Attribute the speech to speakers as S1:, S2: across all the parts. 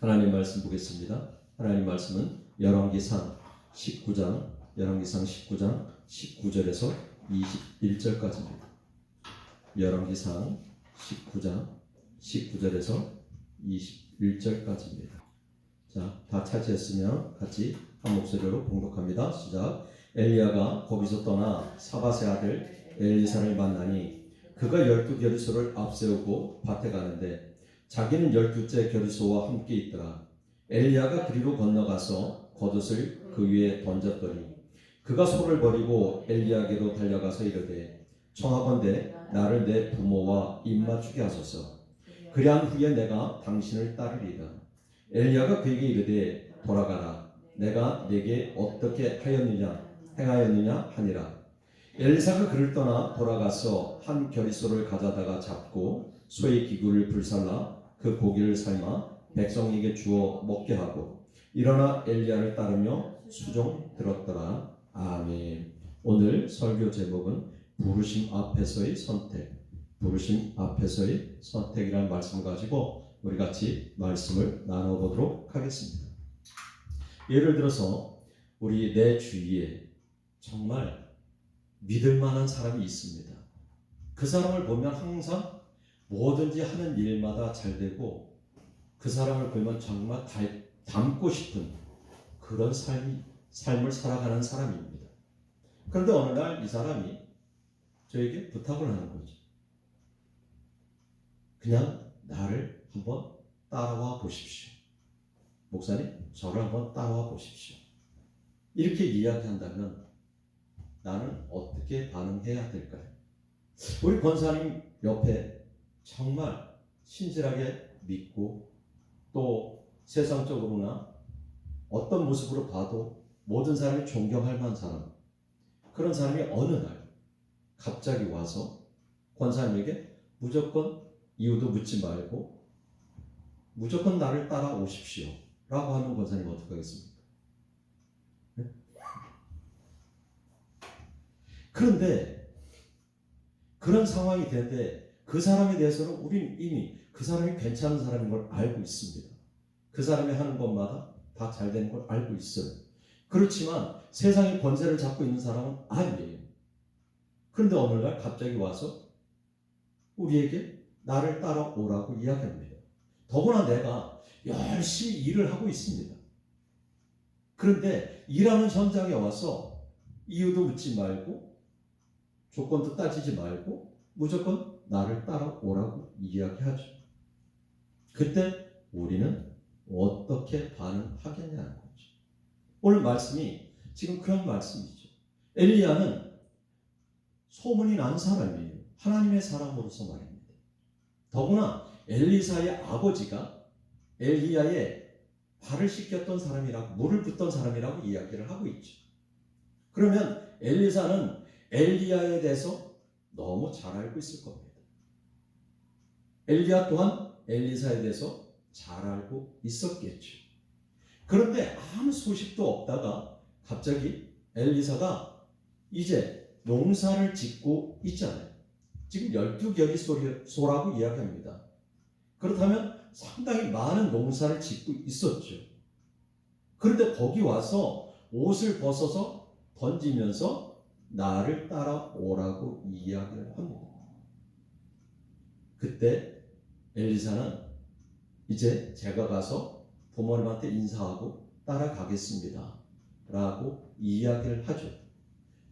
S1: 하나님 말씀 보겠습니다. 하나님 말씀은 열왕기상 19장 19절에서 21절까지입니다. 열왕기상 19장 19절에서 21절까지입니다. 자, 다 차지했으면 같이 한 목소리로 봉독합니다. 시작. 엘리야가 거기서 떠나 사밧의 아들 엘리사를 만나니 그가 12겨리소를 앞세우고 밭에 가는데 자기는 12째 겨리소와 함께 있더라. 엘리야가 그리로 건너가서 겉옷을 그 위에 던졌더니 그가 소를 버리고 엘리야에게로 달려가서 이르되 청하건대 나를 내 부모와 입맞추게 하소서. 그리한 후에 내가 당신을 따르리다. 엘리야가 그에게 이르되 돌아가라. 내가 네게 어떻게 행하였느냐 하니라. 엘리사가 그를 떠나 돌아가서 한 겨리소를 가져다가 잡고 소의 기구를 불살라 그 고기를 삶아 백성에게 주어 먹게 하고 일어나 엘리야를 따르며 수종 들었더라. 아멘. 오늘 설교 제목은 부르심 앞에서의 선택, 부르심 앞에서의 선택이라는 말씀을 가지고 우리 같이 말씀을 나눠보도록 하겠습니다. 예를 들어서 우리 내 주위에 정말 믿을 만한 사람이 있습니다. 그 사람을 보면 항상 뭐든지 하는 일마다 잘 되고 그 사람을 보면 정말 닮고 싶은 그런 삶을 살아가는 사람입니다. 그런데 어느 날 이 사람이 저에게 부탁을 하는 거죠. 그냥 나를 한번 따라와 보십시오. 목사님, 저를 한번 따라와 보십시오. 이렇게 이야기한다면 나는 어떻게 반응해야 될까요? 우리 권사님 옆에 정말 신실하게 믿고 또 세상적으로나 어떤 모습으로 봐도 모든 사람이 존경할 만한 사람, 그런 사람이 어느 날 갑자기 와서 권사님에게 무조건 이유도 묻지 말고 무조건 나를 따라오십시오 라고 하는 권사님 어떻게 하겠습니까? 네? 그런데 그런 상황이 되는데 그 사람에 대해서는 우리는 이미 그 사람이 괜찮은 사람인 걸 알고 있습니다. 그 사람이 하는 것마다 다 잘 되는 걸 알고 있어요. 그렇지만 세상의 권세를 잡고 있는 사람은 아니에요. 그런데 어느 날 갑자기 와서 우리에게 나를 따라오라고 이야기합니다. 더구나 내가 열심히 일을 하고 있습니다. 그런데 일하는 현장에 와서 이유도 묻지 말고 조건도 따지지 말고 무조건 나를 따라오라고 이야기하죠. 그때 우리는 어떻게 반응하겠냐는 거죠. 오늘 말씀이 지금 그런 말씀이죠. 엘리야는 소문이 난 사람이에요. 하나님의 사람으로서 말입니다. 더구나 엘리사의 아버지가 엘리야의 발을 씻겼던 사람이라고, 물을 붓던 사람이라고 이야기를 하고 있죠. 그러면 엘리사는 엘리야에 대해서 너무 잘 알고 있을 겁니다. 엘리야 또한 엘리사에 대해서 잘 알고 있었겠죠. 그런데 아무 소식도 없다가 갑자기 엘리사가 이제 농사를 짓고 있잖아요. 지금 12겨리소라고 이야기합니다. 그렇다면 상당히 많은 농사를 짓고 있었죠. 그런데 거기 와서 옷을 벗어서 던지면서 나를 따라오라고 이야기를 합니다. 그때 엘리사는 이제 제가 가서 부모님한테 인사하고 따라가겠습니다 라고 이야기를 하죠.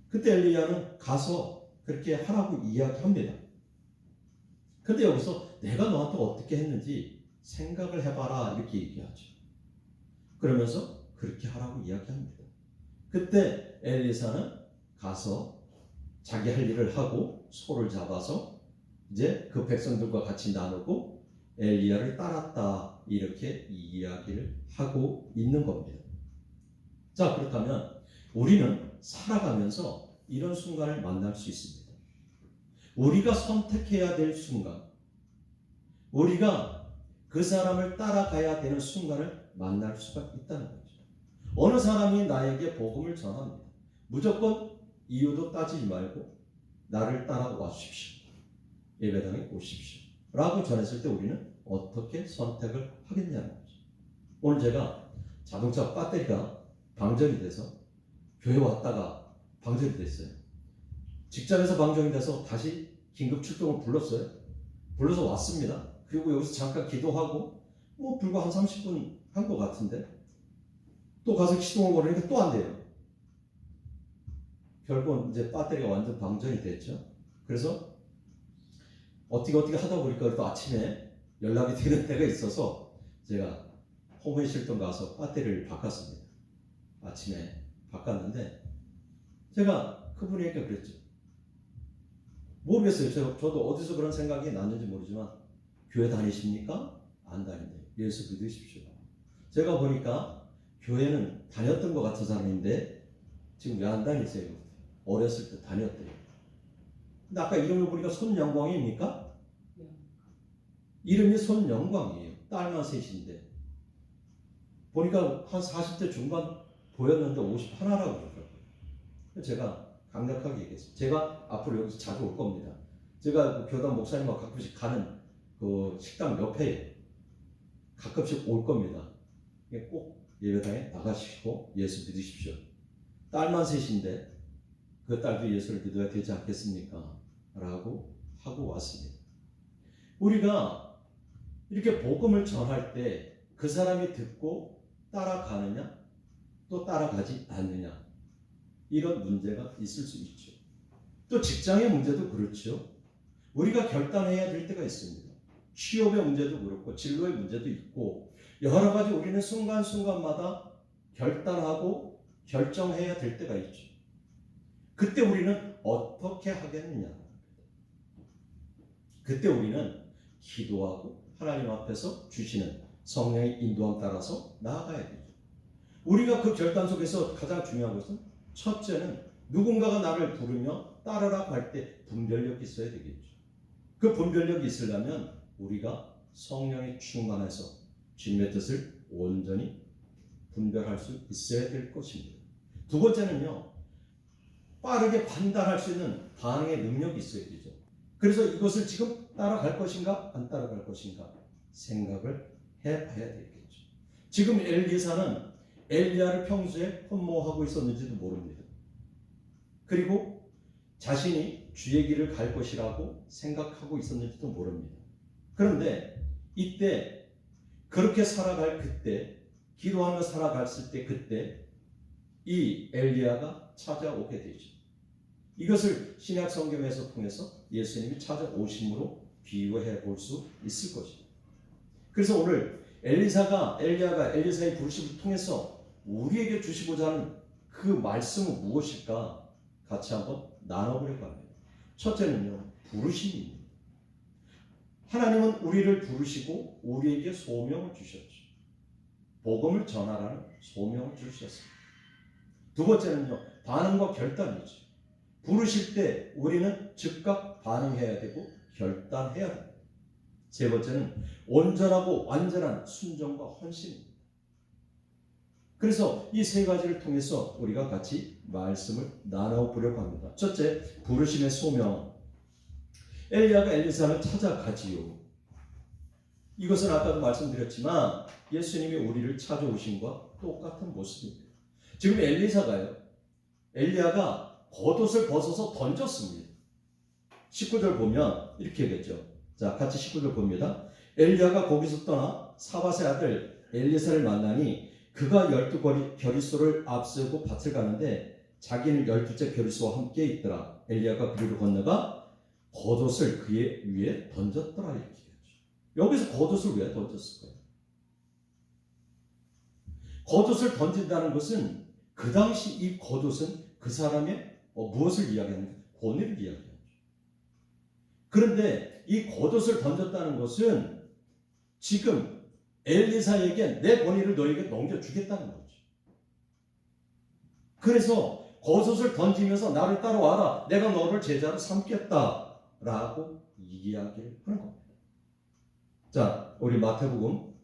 S1: 그때 엘리야는 가서 그렇게 하라고 이야기합니다. 근데 여기서 내가 너한테 어떻게 했는지 생각을 해봐라 이렇게 얘기하죠. 그러면서 그렇게 하라고 이야기합니다. 그때 엘리사는 가서 자기 할 일을 하고 소를 잡아서 이제 그 백성들과 같이 나누고 엘리야를 따랐다 이렇게 이야기를 하고 있는 겁니다. 자, 그렇다면 우리는 살아가면서 이런 순간을 만날 수 있습니다. 우리가 선택해야 될 순간, 우리가 그 사람을 따라가야 되는 순간을 만날 수가 있다는 거죠. 어느 사람이 나에게 복음을 전합니다. 무조건 이유도 따지지 말고 나를 따라와 주십시오. 예배당에 오십시오 라고 전했을 때 우리는 어떻게 선택을 하겠냐는 거죠. 오늘 제가 자동차 배터리가 방전이 돼서 교회 왔다가 방전이 됐어요. 직장에서 방전이 돼서 다시 긴급 출동을 불렀어요. 불러서 왔습니다. 그리고 여기서 잠깐 기도하고 뭐 불과 한 30분 한 것 같은데 또 가서 시동을 걸으니까 또 안 돼요. 결국은 이제 배터리가 완전 방전이 됐죠. 그래서 어떻게 하다 보니까 또 아침에 연락이 되는 때가 있어서 제가 호문이 실동 가서 배터리를 바꿨습니다. 아침에 바꿨는데 제가 그분에게 그랬죠. 모르겠어요. 저도 어디서 그런 생각이 났는지 모르지만 교회 다니십니까? 안 다닌대요. 예수 믿으십시오. 제가 보니까 교회는 다녔던 것 같은 사람인데 지금 왜 안 다니세요? 어렸을 때 다녔대요. 근데 아까 이름을 보니까 손영광입니까? 이름이 손영광이에요. 딸만 셋인데 보니까 한 40대 중반 보였는데 51라고 그러더라고요. 제가 강력하게 얘기했어요. 제가 앞으로 여기서 자주 올 겁니다. 제가 그 교단 목사님하고 가끔씩 가는 그 식당 옆에 가끔씩 올 겁니다. 꼭 예배당에 나가시고 예수 믿으십시오. 딸만 셋인데 그 딸도 예수를 믿어야 되지 않겠습니까? 라고 하고 왔습니다. 우리가 이렇게 복음을 전할 때 그 사람이 듣고 따라가느냐 또 따라가지 않느냐 이런 문제가 있을 수 있죠. 또 직장의 문제도 그렇죠. 우리가 결단해야 될 때가 있습니다. 취업의 문제도 그렇고 진로의 문제도 있고 여러 가지 우리는 순간순간마다 결단하고 결정해야 될 때가 있죠. 그때 우리는 어떻게 하겠느냐. 그때 우리는 기도하고 하나님 앞에서 주시는 성령의 인도함 따라서 나아가야 되죠. 우리가 그 결단 속에서 가장 중요한 것은 첫째는 누군가가 나를 부르며 따르라 할 때 분별력이 있어야 되겠죠. 그 분별력이 있으려면 우리가 성령의 충만해서 주님의 뜻을 온전히 분별할 수 있어야 될 것입니다. 두 번째는요, 빠르게 판단할 수 있는 반응의 능력이 있어야 되죠. 그래서 이것을 지금 따라갈 것인가 안 따라갈 것인가 생각을 해봐야 되겠죠. 지금 엘리사는 엘리야를 평소에 흠모하고 있었는지도 모릅니다. 그리고 자신이 주의 길을 갈 것이라고 생각하고 있었는지도 모릅니다. 그런데 이때 그렇게 살아갈 그때 기도하며 살아갔을 때 그때 이 엘리야가 찾아오게 되죠. 이것을 신약 성경에서 통해서 예수님이 찾아오심으로 비유해 볼 수 있을 것입니다. 그래서 오늘 엘리야가 엘리사의 부르심을 통해서 우리에게 주시고자 하는 그 말씀은 무엇일까 같이 한번 나눠보려고 합니다. 첫째는요, 부르심입니다. 하나님은 우리를 부르시고 우리에게 소명을 주셨죠. 복음을 전하라는 소명을 주셨습니다. 두 번째는요, 반응과 결단이죠. 부르실 때 우리는 즉각 반응해야 되고 결단해야 됩니다. 세 번째는 온전하고 완전한 순종과 헌신입니다. 그래서 이 세 가지를 통해서 우리가 같이 말씀을 나눠보려고 합니다. 첫째, 부르심의 소명. 엘리야가 엘리사를 찾아가지요. 이것은 아까도 말씀드렸지만 예수님이 우리를 찾아오신 것과 똑같은 모습입니다. 지금 엘리야가 겉옷을 벗어서 던졌습니다. 19절 보면 이렇게 얘기했죠. 자, 같이 19절 봅니다. 엘리야가 거기서 떠나 사밧의 아들 엘리사를 만나니 그가 12겨리소를 앞세우고 밭을 가는데 자기는 12째 겨리소와 함께 있더라. 엘리야가 그리로 건너가 겉옷을 그의 위에 던졌더라. 이렇게 얘기하죠. 여기서 겉옷을 왜 던졌을까요? 겉옷을 던진다는 것은 그 당시 이 겉옷은 그 사람의 무엇을 이야기하는가? 권위를 이야기하죠. 그런데 이 겉옷을 던졌다는 것은 지금 엘리사에게 내 권위를 너에게 넘겨주겠다는 거죠. 그래서 겉옷을 던지면서 나를 따라와라. 내가 너를 제자로 삼겠다라고 이야기를 하는 겁니다. 자, 우리 마태복음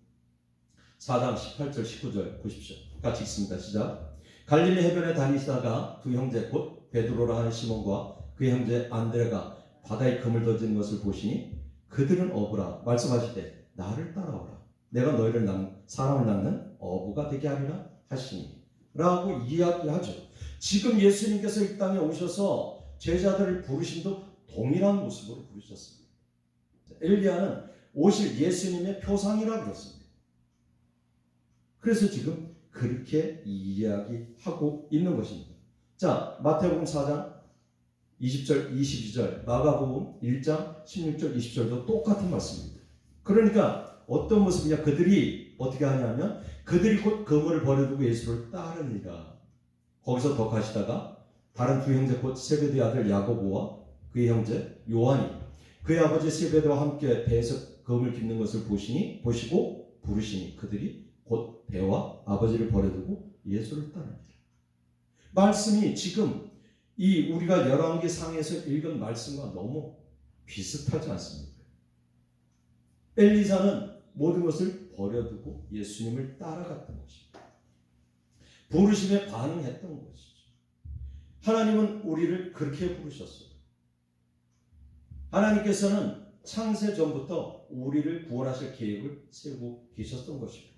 S1: 4장 18절 19절 보십시오. 같이 읽습니다. 시작. 갈릴리 해변에 다니시다가 두 형제 곧 베드로라 하는 시몬과 그 형제 안드레가 바다에 금을 던지는 것을 보시니 그들은 어부라 말씀하실 때 나를 따라오라. 내가 너희를 사람을 낳는 어부가 되게 하리라 하시니 라고 이야기하죠. 지금 예수님께서 이 땅에 오셔서 제자들을 부르심도 동일한 모습으로 부르셨습니다. 엘리야는 오실 예수님의 표상이라고 그랬습니다. 그래서 지금 그렇게 이야기하고 있는 것입니다. 자, 마태복음 4장 20절, 22절, 마가복음 1장 16절, 20절도 똑같은 말씀입니다. 그러니까 어떤 모습이냐? 그들이 어떻게 하냐면 그들이 곧 그물을 버려두고 예수를 따르니라. 거기서 더 가시다가 다른 두 형제 곧 세베드의 아들 야고보와 그의 형제 요한이 그의 아버지 세베드와 함께 배에서 그물 깁는 것을 보시고 부르시니 그들이 곧 배와 아버지를 버려두고 예수를 따르니라. 말씀이 지금 이 우리가 열왕기 상에서 읽은 말씀과 너무 비슷하지 않습니까? 엘리사는 모든 것을 버려두고 예수님을 따라갔던 것입니다. 부르심에 반응했던 것이죠. 하나님은 우리를 그렇게 부르셨어요. 하나님께서는 창세 전부터 우리를 구원하실 계획을 세우고 계셨던 것입니다.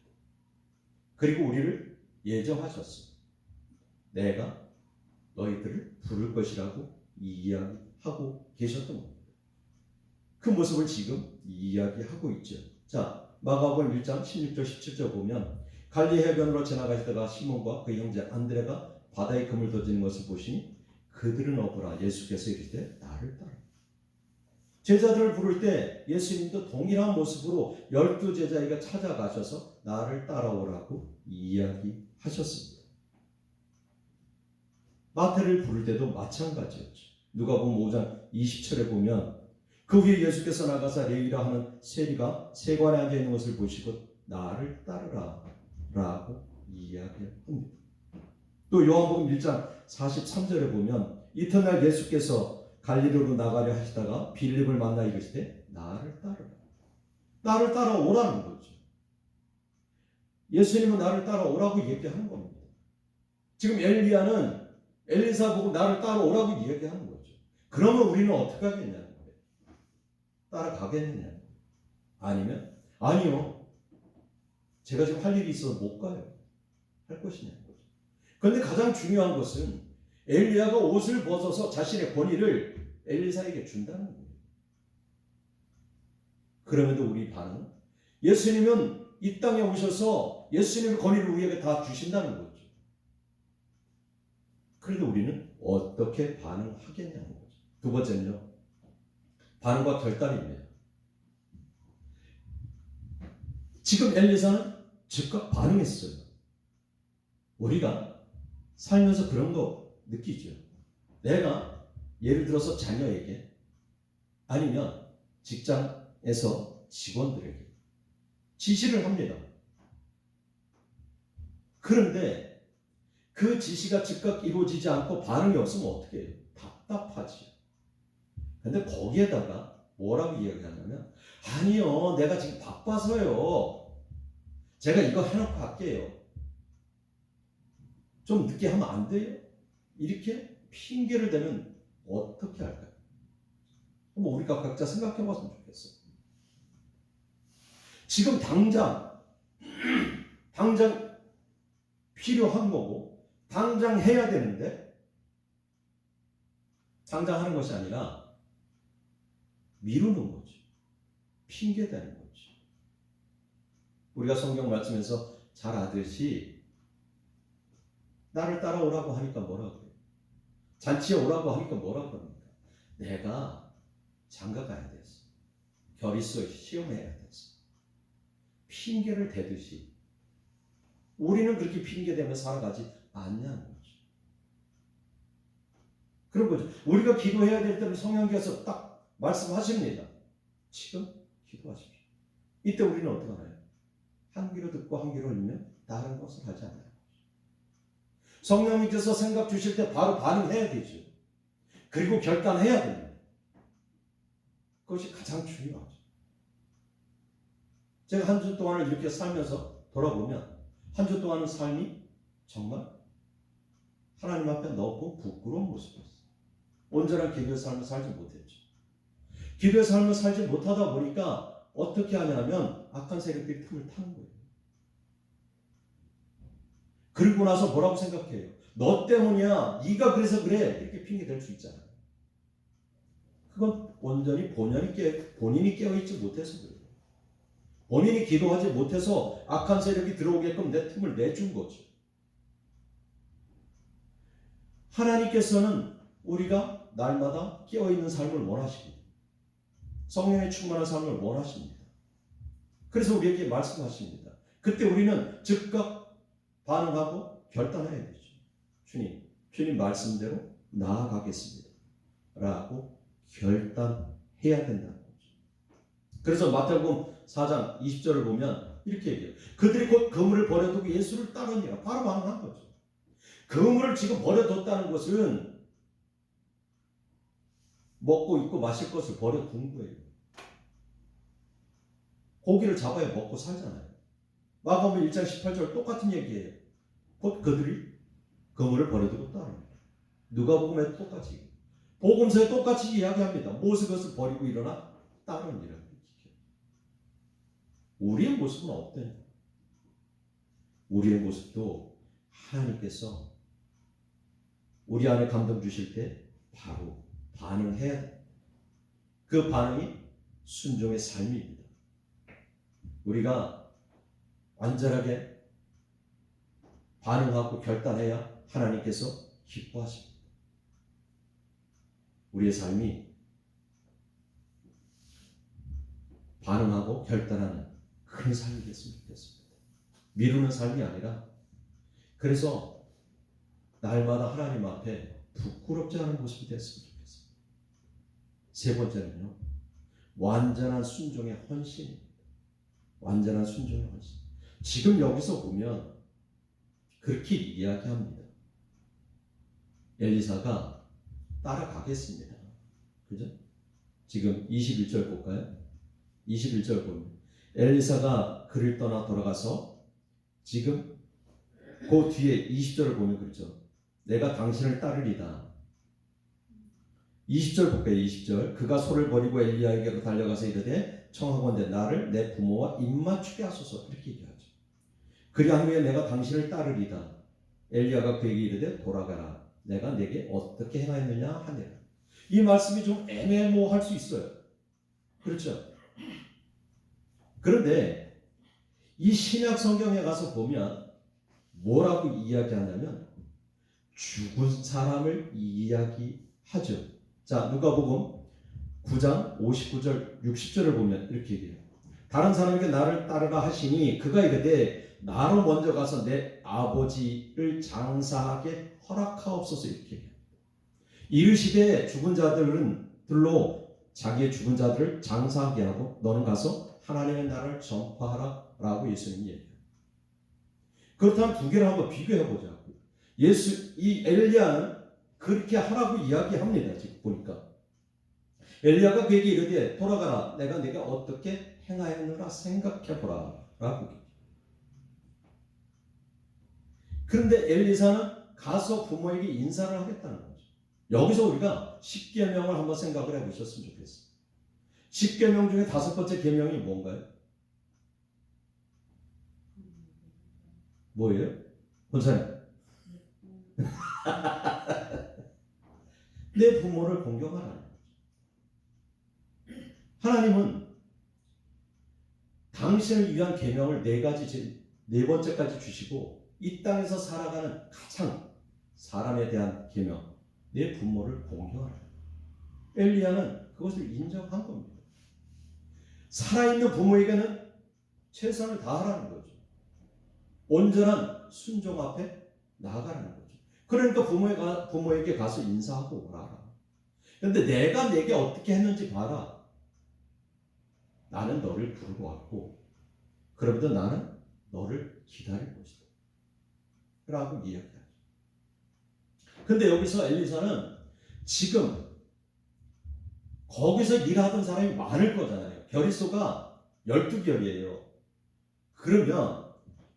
S1: 그리고 우리를 예정하셨어요. 내가 너희들을 부를 것이라고 이야기하고 계셨던 겁니다. 그 모습을 지금 이야기하고 있죠. 자, 마가복음 1장 16절 17절 보면 갈리 해변으로 지나가시다가 시몬과 그의 형제 안드레가 바다에 그물 던지는 것을 보시니 그들은 어부라. 예수께서 이르시되 나를 따르라. 제자들을 부를 때 예수님도 동일한 모습으로 12제자에게 찾아가셔서 나를 따라오라고 이야기하셨습니다. 마태를 부를 때도 마찬가지였죠. 누가복음 5장 20절에 보면 그 후에 예수께서 나가사 레위라 하는 세리가 세관에 앉아 있는 것을 보시고 나를 따르라 라고 이야기합니다. 또 요한복음 1장 43절에 보면 이튿날 예수께서 갈릴리로 나가려 하시다가 빌립을 만나 이르시되 나를 따르라. 나를 따라오라는 거죠. 예수님은 나를 따라오라고 얘기하는 겁니다. 지금 엘리야는 엘리사 보고 나를 따라오라고 얘기하는 거죠. 그러면 우리는 어떻게 하겠냐는 거예요. 따라가겠느냐. 아니면 아니요. 제가 지금 할 일이 있어서 못 가요. 할 것이냐는 거죠. 그런데 가장 중요한 것은 엘리야가 옷을 벗어서 자신의 권위를 엘리사에게 준다는 거예요. 그럼에도 우리 반응, 예수님은 이 땅에 오셔서 예수님의 권위를 우리에게 다 주신다는 거죠. 그래도 우리는 어떻게 반응하겠냐는 거죠. 두 번째는요, 반응과 결단입니다. 지금 엘리사는 즉각 반응했어요. 우리가 살면서 그런 거 느끼죠. 내가 예를 들어서 자녀에게 아니면 직장에서 직원들에게 지시를 합니다. 그런데 그 지시가 즉각 이루어지지 않고 반응이 없으면 어떻게 해요? 답답하지. 근데 거기에다가 뭐라고 이야기하냐면 아니요, 내가 지금 바빠서요. 제가 이거 해놓고 할게요. 좀 늦게 하면 안 돼요? 이렇게 핑계를 대면 어떻게 할까요? 한번 우리가 각자 생각해 봤으면 좋겠어요. 지금 당장 필요한 거고 당장 해야 되는데 당장 하는 것이 아니라 미루는 거죠. 핑계 대는 거죠. 우리가 성경 말씀에서 잘 아듯이 나를 따라오라고 하니까 뭐라고 해요? 잔치에 오라고 하니까 뭐라고 합니까? 내가 장가 가야 됐어. 결의서 시험해야 됐어. 핑계를 대듯이 우리는 그렇게 핑계대며 살아가지 않냐는 거죠. 그런 거죠. 우리가 기도해야 될 때는 성령께서 딱 말씀하십니다. 지금 기도하십시오. 이때 우리는 어떻게 하나요? 한 귀로 듣고 한 귀로 읽으면 다른 것을 하지 않아요. 성령님께서 생각 주실 때 바로 반응해야 되죠. 그리고 결단해야 됩니다. 그것이 가장 중요하죠. 제가 한 주 동안을 이렇게 살면서 돌아보면 한 주 동안의 삶이 정말 하나님 앞에 너무 부끄러운 모습이었어요. 온전한 기도의 삶을 살지 못했죠. 기도의 삶을 살지 못하다 보니까 어떻게 하냐면 악한 세력들이 틈을 타는 거예요. 그러고 나서 뭐라고 생각해요? 너 때문이야. 네가 그래서 그래. 이렇게 핑계 댈 수 있잖아요. 그건 온전히 본인이 깨어있지 못해서 그래요. 본인이 기도하지 못해서 악한 세력이 들어오게끔 내 틈을 내준 거죠. 하나님께서는 우리가 날마다 깨어있는 삶을 원하십니다. 성령의 충만한 삶을 원하십니다. 그래서 우리에게 말씀하십니다. 그때 우리는 즉각 반응하고 결단해야 되죠. 주님 말씀대로 나아가겠습니다. 라고 결단해야 된다는 거죠. 그래서 마태복음 4장 20절을 보면 이렇게 얘기해요. 그들이 곧 그물을 버려두고 예수를 따르니라. 바로 반응한 거죠. 그물을 지금 버려뒀다는 것은 먹고 입고 마실 것을 버려둔 거예요. 고기를 잡아야 먹고 살잖아요. 마가복음 1장 18절 똑같은 얘기예요. 곧 그들이 그물을 버려두고 따릅니다. 누가복음에 똑같이, 복음서에 똑같이 이야기합니다. 모세 것을 버리고 일어나 따르니라. 우리의 모습은 어때요? 우리의 모습도 하나님께서 우리 안에 감동 주실 때 바로 반응해야 돼요. 그 반응이 순종의 삶입니다. 우리가 완전하게 반응하고 결단해야 하나님께서 기뻐하십니다. 우리의 삶이 반응하고 결단하는 큰 삶이 됐으면 좋겠습니다. 미루는 삶이 아니라, 그래서 날마다 하나님 앞에 부끄럽지 않은 모습이 됐으면 좋겠습니다. 세 번째는요, 완전한 순종의 헌신입니다. 완전한 순종의 헌신. 지금 여기서 보면 그렇게 이야기합니다. 엘리사가 따라가겠습니다. 그죠? 지금 21절 볼까요? 21절 보면 엘리사가 그를 떠나 돌아가서, 지금 그 뒤에 20절을 보면 그렇죠. 내가 당신을 따르리다. 20절 볼까요? 20절. 그가 소를 버리고 엘리야에게로 달려가서 이르되 청하건대 나를 내 부모와 입맞추게 하소서. 이렇게 얘기하죠. 그리한 후에 내가 당신을 따르리다. 엘리야가 그에게 이르되 돌아가라. 내가 내게 어떻게 행하였느냐 하니라. 이 말씀이 좀 애매모호할 수 있어요. 그렇죠? 그런데 이 신약 성경에 가서 보면 뭐라고 이야기하냐면 죽은 사람을 이야기하죠. 자, 누가복음 9장 59절 60절을 보면 이렇게 얘기해요. 다른 사람에게 나를 따르라 하시니 그가 이르되 나로 먼저 가서 내 아버지를 장사하게 허락하옵소서. 이렇게 얘기해요. 이르시되 죽은 자들로 자기의 죽은 자들을 장사하게 하고 너는 가서 하나님의 나라를 전파하라 라고 예수님이 얘기해요. 그렇다면 두 개를 한번 비교해 보자고. 이 엘리야는 그렇게 하라고 이야기합니다. 지금 보니까 엘리야가 그에게 이르되 돌아가라. 내가 네가 어떻게 행하였느라 생각해 보라 라고. 그런데 엘리사는 가서 부모에게 인사를 하겠다는 거죠. 여기서 우리가 10계명을 한번 생각을 해보셨으면 좋겠어요. 10계명 중에 5번째 계명이 뭔가요? 뭐예요? 권사님. 내 부모를 공경하라는 거죠. 하나님은 당신을 위한 계명을 4번째까지 주시고 이 땅에서 살아가는 가장 사람에 대한 계명, 내 부모를 공경하라. 엘리야는 그것을 인정한 겁니다. 살아있는 부모에게는 최선을 다하라는 거죠. 온전한 순종 앞에 나아가라는 거죠. 그러니까 부모에게 가서 인사하고 오라. 그런데 내가 내게 어떻게 했는지 봐라. 나는 너를 부르고 왔고 그러면서 나는 너를 기다릴 것이다 라고 이야기하죠. 근데 여기서 엘리사는 지금 거기서 일하던 사람이 많을 거잖아요. 결의소가 12결이에요. 그러면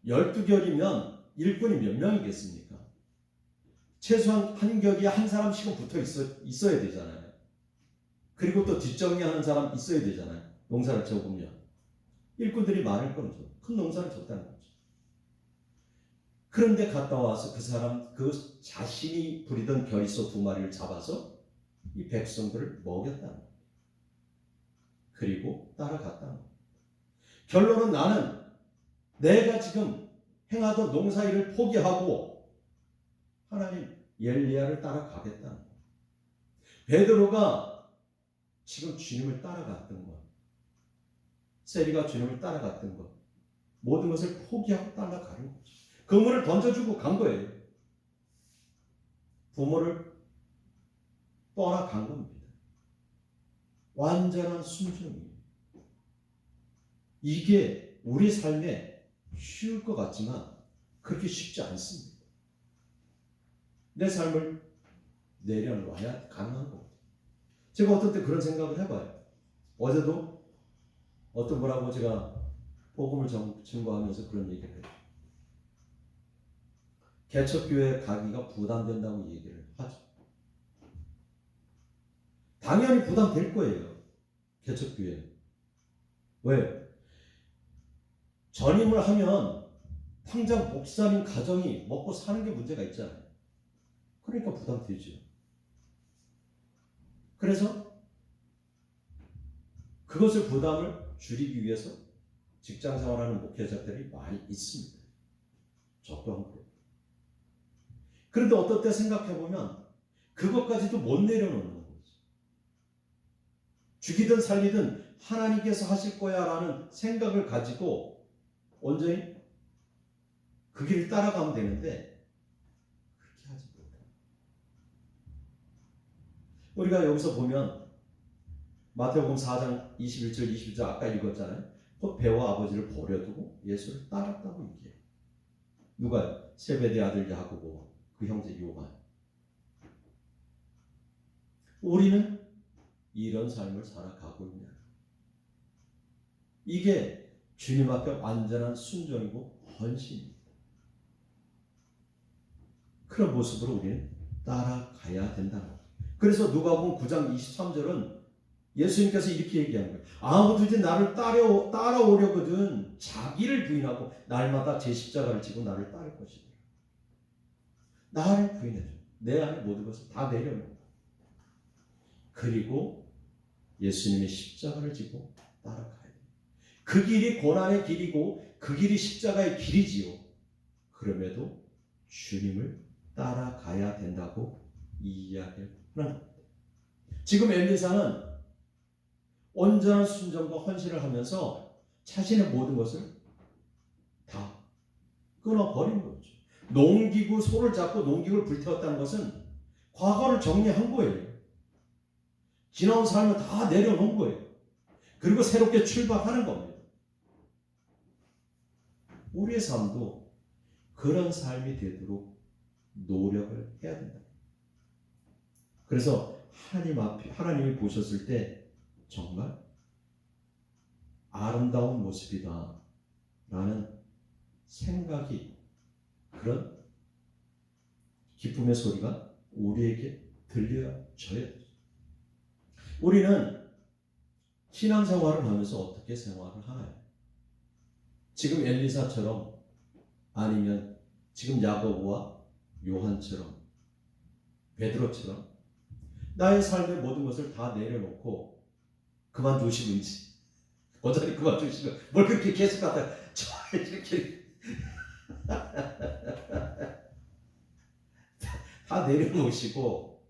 S1: 12결이면 일꾼이 몇 명이겠습니까? 최소한 한 격이 한 사람씩은 붙어 있어야 되잖아요. 그리고 또 뒷정리하는 사람 있어야 되잖아요. 농사를 지어보면. 일꾼들이 많을 거죠. 큰 농사를 졌다는 거죠. 그런데 갔다 와서 그 사람, 그 자신이 부리던 겨리소 2마리를 잡아서 이 백성들을 먹였다는 거예요. 그리고 따라갔다는 거예요. 결론은 나는 내가 지금 행하던 농사일을 포기하고 하나님 엘리야를 따라가겠다는 거예요. 베드로가 지금 주님을 따라갔던 것, 세리가 주님을 따라갔던 것, 모든 것을 포기하고 따라가는 거죠. 그물을 던져주고 간 거예요. 부모를 떠나간 겁니다. 완전한 순종이에요. 이게 우리 삶에 쉬울 것 같지만 그렇게 쉽지 않습니다. 내 삶을 내려놔야 가능한 겁니다. 제가 어떤 때 그런 생각을 해봐요. 어제도 어떤 분하고 제가 복음을 증거하면서 그런 얘기를 해요. 개척교회 가기가 부담된다고 얘기를 하죠. 당연히 부담될 거예요. 개척교회. 왜? 전임을 하면 당장 목사님 가정이 먹고 사는 게 문제가 있잖아요. 그러니까 부담되죠. 그래서 그것을 부담을 줄이기 위해서 직장 생활하는 목회자들이 많이 있습니다. 저도 한 거예요. 그런데 어떨 때 생각해보면 그것까지도 못 내려놓는 거죠. 죽이든 살리든 하나님께서 하실 거야 라는 생각을 가지고 온전히 그 길을 따라가면 되는데 그렇게 하지 못해요. 우리가 여기서 보면 마태복음 4장 21절 22절 아까 읽었잖아요. 또 배와 아버지를 버려두고 예수를 따랐다고 얘기해요. 누가요? 세베대 아들 야고보, 그 형제 요한. 우리는 이런 삶을 살아가고 있냐? 이게 주님 앞에 완전한 순종이고 헌신입니다. 그런 모습으로 우리는 따라가야 된다는 거예요. 그래서 누가복음 9장 23절은 예수님께서 이렇게 얘기하는 거예요. 아무든지 나를 따라오려거든 자기를 부인하고 날마다 제 십자가를 지고 나를 따를 것이다. 나를 부인해줘. 내 안에 모든 것을 다 내려놓고 그리고 예수님의 십자가를 지고 따라가야 돼요. 그 길이 고난의 길이고 그 길이 십자가의 길이지요. 그럼에도 주님을 따라가야 된다고 이야기를 하는 겁니다. 지금 엘리사는 온전한 순종과 헌신을 하면서 자신의 모든 것을 다 끊어버린 거죠. 농기구 소를 잡고 농기구를 불태웠다는 것은 과거를 정리한 거예요. 지나온 삶을 다 내려놓은 거예요. 그리고 새롭게 출발하는 겁니다. 우리의 삶도 그런 삶이 되도록 노력을 해야 된다. 그래서 하나님 앞에 하나님이 보셨을 때 정말 아름다운 모습이다 라는 생각이, 그런 기쁨의 소리가 우리에게 들려져야 돼요. 우리는 신앙생활을 하면서 어떻게 생활을 하나요? 지금 엘리사처럼, 아니면 지금 야고보와 요한처럼, 베드로처럼 나의 삶의 모든 것을 다 내려놓고 그만두시는지, 어차피 그만두시고 뭘 그렇게 계속 갖다 이렇게 다 내려놓으시고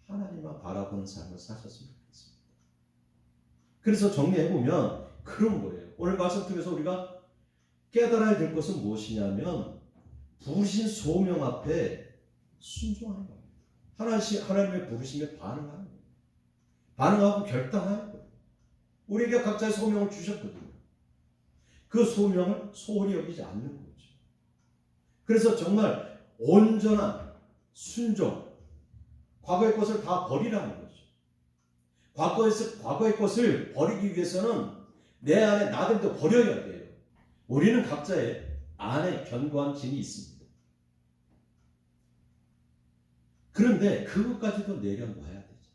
S1: 하나님만 바라보는 삶을 사셨으면 좋겠습니다. 그래서 정리해보면 그런 거예요. 오늘 말씀 통해서 우리가 깨달아야 될 것은 무엇이냐면 부르신 소명 앞에 순종하는 겁니다. 하나님의 부르심에 반응하는 거예요. 반응하고 결단하는 거예요. 우리에게 각자의 소명을 주셨거든요. 그 소명을 소홀히 여기지 않는 거죠. 그래서 정말 온전한 순종, 과거의 것을 다 버리라는 거죠. 과거의 것을 버리기 위해서는 내 안에 나들도 버려야 돼요. 우리는 각자의 안에 견고한 진이 있습니다. 그런데 그것까지도 내려놔야 되죠.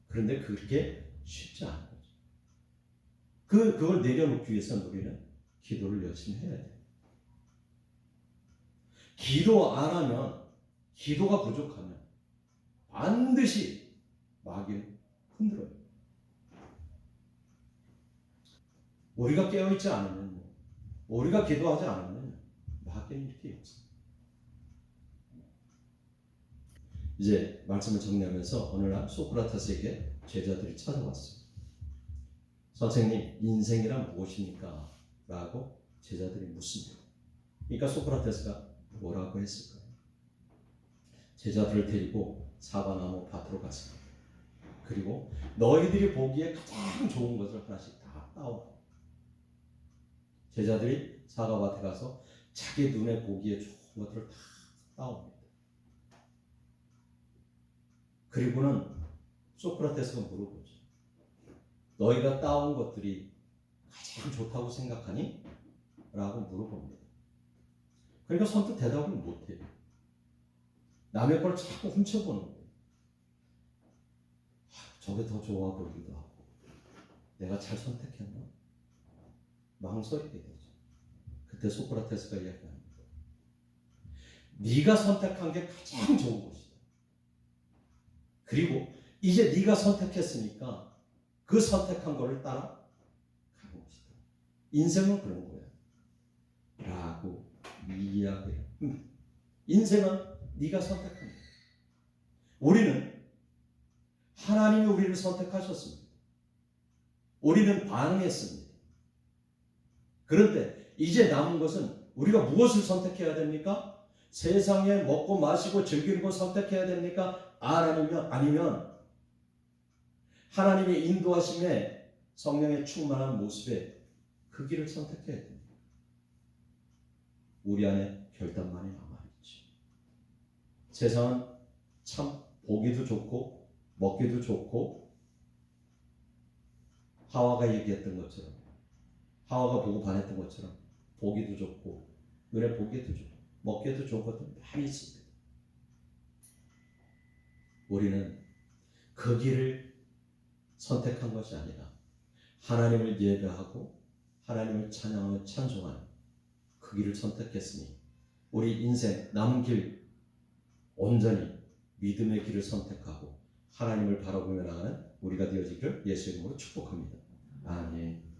S1: 그런데 그렇게 쉽지 않은 거죠. 그걸 내려놓기 위해서는 우리는 기도를 열심히 해야 돼요. 기도 안 하면, 기도가 부족하면 반드시 마귀는 흔들어요. 우리가 깨어있지 않으면, 우리가 기도하지 않으면 마귀는 이렇게 없어요. 이제 말씀을 정리하면서 어느 날 소크라테스에게 제자들이 찾아왔어요. 선생님, 인생이란 무엇입니까? 라고 제자들이 묻습니다. 그러니까 소크라테스가 뭐라고 했을까요? 제자들을 데리고 사과나무 밭으로 갔습니다. 그리고 너희들이 보기에 가장 좋은 것을 하나씩 다 따와. 제자들이 사과밭에 가서 자기 눈에 보기에 좋은 것들을 다 따옵니다. 그리고는 소크라테스가 물어보죠. 너희가 따온 것들이 가장 좋다고 생각하니? 라고 물어봅니다. 그러니까 선뜻 대답을 못해요. 남의 걸 자꾸 훔쳐보는 거예요. 저게 더 좋아 보이기도 하고 내가 잘 선택했나? 망설이게 되죠. 그때 소크라테스가 이야기합니다. 네가 선택한 게 가장 좋은 것이다. 그리고 이제 네가 선택했으니까 그 선택한 거를 따라 가는 것이다. 인생은 그런 거야. 라고 이야기해요. 인생은 네가 선택한 거야. 우리는 하나님이 우리를 선택하셨습니다. 우리는 반응했습니다. 그런데 이제 남은 것은 우리가 무엇을 선택해야 됩니까? 세상에 먹고 마시고 즐기는 걸 선택해야 됩니까? 아니면 하나님의 인도하심에 성령의 충만한 모습에 그 길을 선택해야 됩니다. 우리 안에 결단만이 남아있죠. 세상은 참 보기도 좋고 먹기도 좋고 하와가 얘기했던 것처럼 하와가 보고 반했던 것처럼 보기도 좋고 눈에 보기도 좋고 먹기도 좋은 것들 많이 있습니다. 우리는 그 길을 선택한 것이 아니라 하나님을 예배하고 하나님을 찬양하며 찬송하는 그 길을 선택했으니 우리 인생 남은 길 온전히 믿음의 길을 선택하고 하나님을 바라보며 나가는 우리가 되어지기를 예수 이름으로 축복합니다. 아멘.